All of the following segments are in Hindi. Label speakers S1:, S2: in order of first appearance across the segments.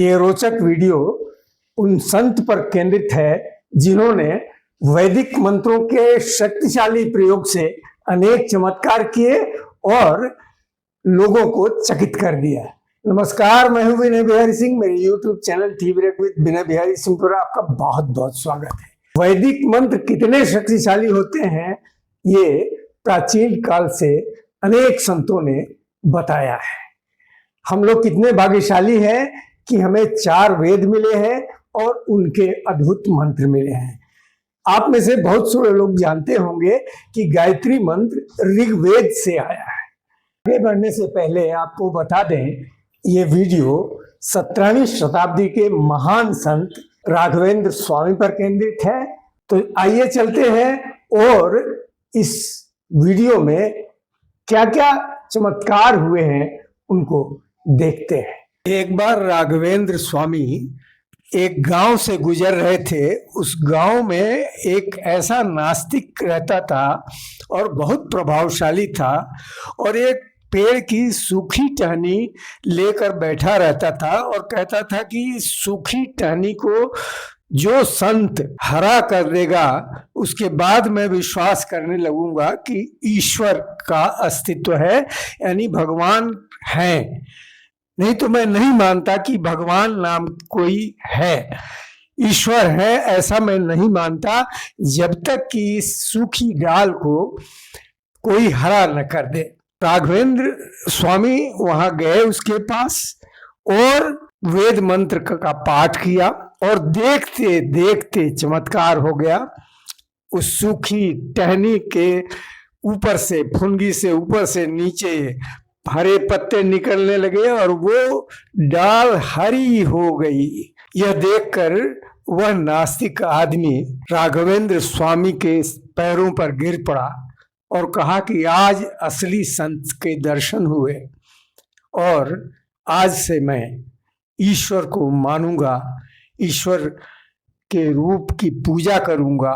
S1: ये रोचक वीडियो उन संत पर केंद्रित है जिन्होंने वैदिक मंत्रों के शक्तिशाली प्रयोग से अनेक चमत्कार किए और लोगों को चकित कर दिया। नमस्कार, मैं हूं विनय बिहारी सिंह। मेरे YouTube channel tea break with Vinay Bihari Singh पर आपका बहुत बहुत स्वागत है। वैदिक मंत्र कितने शक्तिशाली होते हैं ये प्राचीन काल से अनेक संतों ने बताया है। हम लोग कितने भाग्यशाली हैं कि हमें 4 वेद मिले हैं और उनके अद्भुत मंत्र मिले हैं। आप में से बहुत सारे लोग जानते होंगे कि गायत्री मंत्र ऋग्वेद से आया है। आगे बढ़ने से पहले आपको बता दें, ये वीडियो 17वीं शताब्दी के महान संत राघवेंद्र स्वामी पर केंद्रित है। तो आइए चलते हैं और इस वीडियो में क्या क्या चमत्कार हुए हैं उनको देखते हैं। एक बार राघवेंद्र स्वामी एक गांव से गुजर रहे थे। उस गांव में एक ऐसा नास्तिक रहता था और बहुत प्रभावशाली था और एक पेड़ की सूखी टहनी लेकर बैठा रहता था और कहता था कि सूखी टहनी को जो संत हरा कर देगा उसके बाद मैं विश्वास करने लगूंगा कि ईश्वर का अस्तित्व है, यानी भगवान है। नहीं तो मैं नहीं मानता कि भगवान नाम कोई है, ईश्वर है, ऐसा मैं नहीं मानता जब तक कि सूखी डाल को कोई हरा न कर दे। राघवेंद्र स्वामी वहां गए उसके पास और वेद मंत्र का पाठ किया और देखते देखते चमत्कार हो गया। उस सूखी टहनी के ऊपर से, फुनगी से ऊपर से नीचे हरे पत्ते निकलने लगे और वो डाल हरी हो गई। यह देखकर वह नास्तिक आदमी राघवेंद्र स्वामी के पैरों पर गिर पड़ा और कहा कि आज असली संत के दर्शन हुए और आज से मैं ईश्वर को मानूंगा, ईश्वर के रूप की पूजा करूंगा।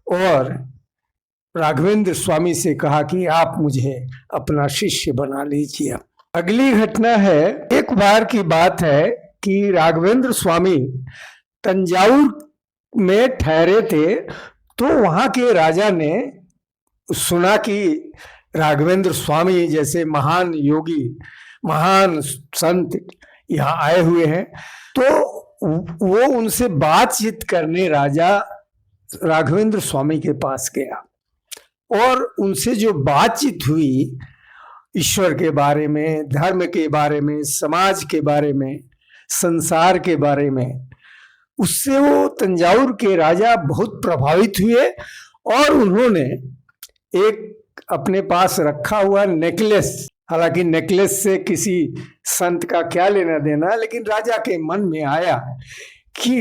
S1: और राघवेंद्र स्वामी से कहा कि आप मुझे अपना शिष्य बना लीजिए। अगली घटना है, एक बार की बात है कि राघवेंद्र स्वामी तंजावुर में ठहरे थे। तो वहां के राजा ने सुना कि राघवेंद्र स्वामी जैसे महान योगी, महान संत यहाँ आए हुए हैं। तो वो उनसे बातचीत करने राजा राघवेंद्र स्वामी के पास गया और उनसे जो बातचीत हुई ईश्वर के बारे में, धर्म के बारे में, समाज के बारे में, संसार के बारे में, उससे वो तंजावुर के राजा बहुत प्रभावित हुए और उन्होंने एक अपने पास रखा हुआ नेकलेस, हालांकि नेकलेस से किसी संत का क्या लेना देना, लेकिन राजा के मन में आया कि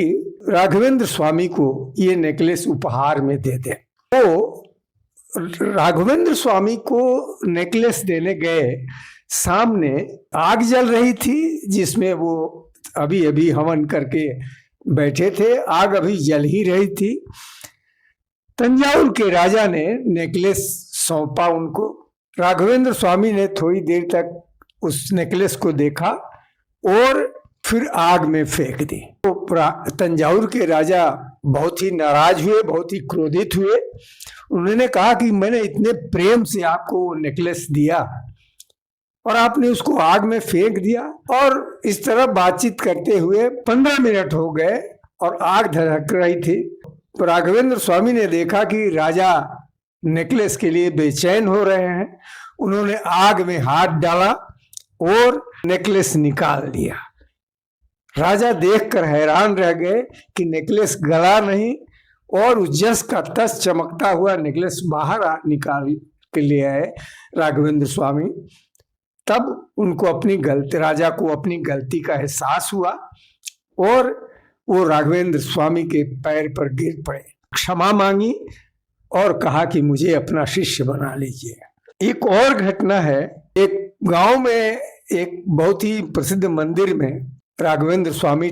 S1: राघवेंद्र स्वामी को ये नेकलेस उपहार में दे दे। तो राघवेंद्र स्वामी को नेकलेस देने गए। सामने आग जल रही थी जिसमें वो अभी अभी हवन करके बैठे थे। आग अभी जल ही रही थी। तंजावुर के राजा ने नेकलेस सौंपा उनको। राघवेंद्र स्वामी ने थोड़ी देर तक उस नेकलेस को देखा और फिर आग में फेंक दी। तो तंजावुर के राजा बहुत ही नाराज हुए, बहुत ही क्रोधित हुए। उन्होंने कहा कि मैंने इतने प्रेम से आपको वो नेकलेस दिया और आपने उसको आग में फेंक दिया। और इस तरह बातचीत करते हुए 15 मिनट हो गए और आग धधक रही थी। तो राघवेंद्र स्वामी ने देखा कि राजा नेकलेस के लिए बेचैन हो रहे हैं। उन्होंने आग में हाथ डाला और नेकलेस निकाल लिया। राजा देखकर हैरान रह गए कि नेकलेस गला नहीं और जस का तस चमकता हुआ नेकलेस बाहर निकाल के ले आए राघवेंद्र स्वामी। तब उनको अपनी गलती, राजा को अपनी गलती का एहसास हुआ और वो राघवेंद्र स्वामी के पैर पर गिर पड़े, क्षमा मांगी और कहा कि मुझे अपना शिष्य बना लीजिए। एक और घटना है, एक गांव में एक बहुत ही प्रसिद्ध मंदिर में राघवेंद्र स्वामी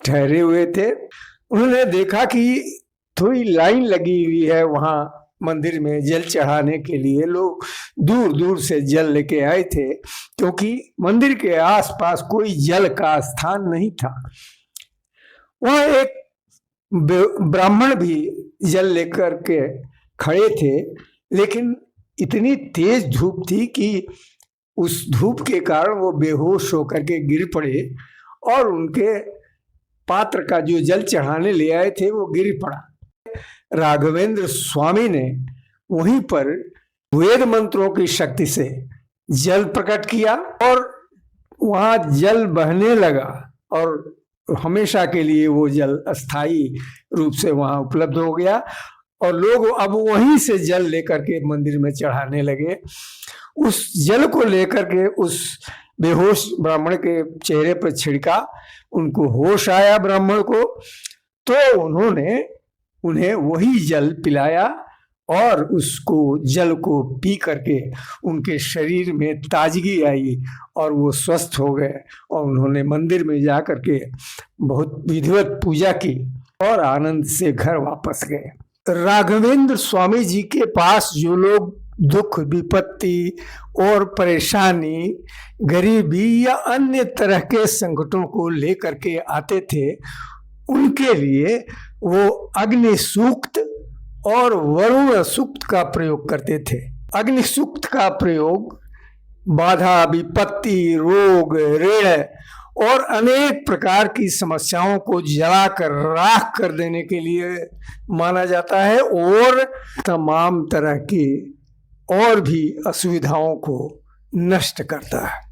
S1: ठहरे हुए थे। उन्होंने देखा कि थोड़ी लाइन लगी हुई है वहां मंदिर में जल चढ़ाने के लिए लोग दूर दूर से जल लेके आए थे, क्योंकि मंदिर के आसपास कोई जल का स्थान नहीं था। वहाँ एक ब्राह्मण भी जल लेकर के खड़े थे, लेकिन इतनी तेज धूप थी कि उस धूप के कारण वो बेहोश होकर के गिर पड़े और उनके पात्र का जो जल चढ़ाने ले आए थे वो गिर पड़ा। राघवेंद्र स्वामी ने वहीं पर वेद मंत्रों की शक्ति से जल प्रकट किया और वहां जल बहने लगा और हमेशा के लिए वो जल अस्थाई रूप से वहां उपलब्ध हो गया और लोग अब वहीं से जल लेकर के मंदिर में चढ़ाने लगे। उस जल को लेकर के उस बेहोश ब्राह्मण के चेहरे पर छिड़का, उनको होश आया ब्राह्मण को, तो उन्होंने उन्हें वही जल पिलाया और उसको जल को पी करके उनके शरीर में ताजगी आई और वो स्वस्थ हो गए और उन्होंने मंदिर में जा करके बहुत विधिवत पूजा की और आनंद से घर वापस गए। राघवेंद्र स्वामी जी के पास जो लोग दुख विपत्ति और परेशानी, गरीबी या अन्य तरह के संकटों को लेकर के आते थे, उनके लिए वो अग्नि सूक्त और वरुण सूक्त का प्रयोग करते थे। अग्नि सूक्त का प्रयोग बाधा, विपत्ति, रोग, ऋण और अनेक प्रकार की समस्याओं को जलाकर राख कर देने के लिए माना जाता है और तमाम तरह की और भी असुविधाओं को नष्ट करता है।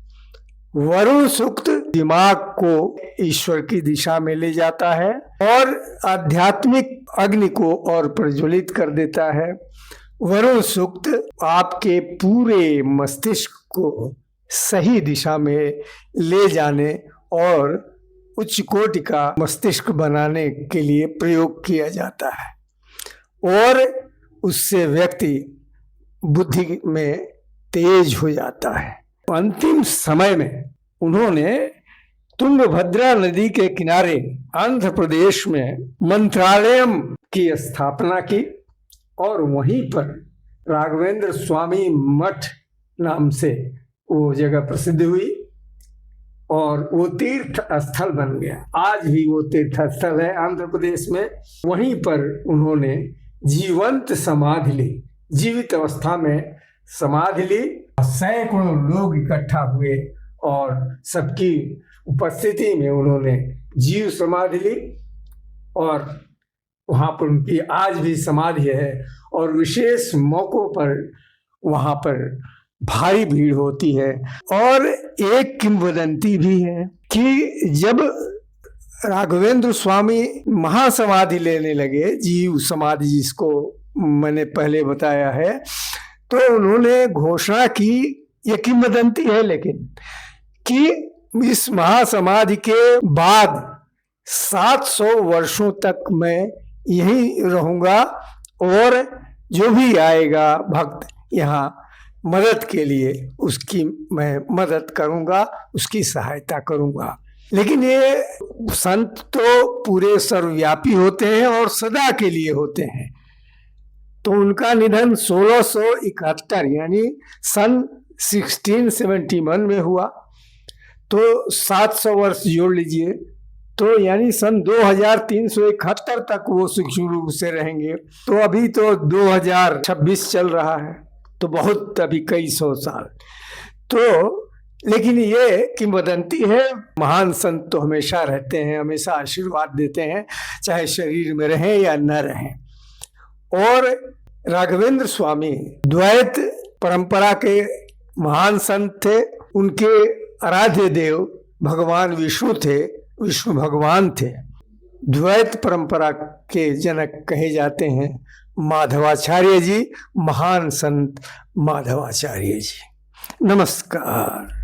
S1: वरुण सूक्त दिमाग को ईश्वर की दिशा में ले जाता है और आध्यात्मिक अग्नि को और प्रज्वलित कर देता है। वरुण सूक्त आपके पूरे मस्तिष्क को सही दिशा में ले जाने और उच्च कोटि का मस्तिष्क बनाने के लिए प्रयोग किया जाता है और उससे व्यक्ति बुद्धि में तेज हो जाता है। अंतिम समय में उन्होंने तुंगभद्रा नदी के किनारे आंध्र प्रदेश में मंत्रालयम की स्थापना की और वहीं पर राघवेंद्र स्वामी मठ नाम से वो जगह प्रसिद्ध हुई और वो तीर्थ स्थल बन गया। आज भी वो तीर्थ स्थल है आंध्र प्रदेश में। वहीं पर उन्होंने जीवंत समाधि ली, जीवित अवस्था में समाधि ली। सैकड़ों लोग इकट्ठा हुए और सबकी उपस्थिति में उन्होंने जीव समाधि ली और वहाँ पर उनकी आज भी समाधि है और विशेष मौकों पर वहाँ पर भारी भीड़ होती है। और एक किंवदंती भी है कि जब राघवेंद्र स्वामी महासमाधि लेने लगे, जीव समाधि जिसको मैंने पहले बताया है, तो उन्होंने घोषणा की, ये किंवदंती है लेकिन, कि इस महासमाधि के बाद 700 वर्षों तक मैं यहीं रहूंगा और जो भी आएगा भक्त यहाँ मदद के लिए उसकी मैं मदद करूंगा, उसकी सहायता करूंगा। लेकिन ये संत तो पूरे सर्वव्यापी होते हैं और सदा के लिए होते हैं। तो उनका निधन 1671 यानी सन 1671 में हुआ, तो 700 वर्ष जोड़ लीजिए, तो यानी सन 2371 तक वो सूक्ष्म रूप से रहेंगे। तो अभी तो 2026 चल रहा है, तो बहुत अभी कई सौ साल। तो लेकिन ये किंवदंती है, महान संत तो हमेशा रहते हैं, हमेशा आशीर्वाद देते हैं, चाहे शरीर में रहें या न रहें। और राघवेंद्र स्वामी द्वैत परंपरा के महान संत थे। उनके आराध्य देव भगवान विष्णु थे, विष्णु भगवान थे। द्वैत परंपरा के जनक कहे जाते हैं माधवाचार्य जी, महान संत माधवाचार्य जी। नमस्कार।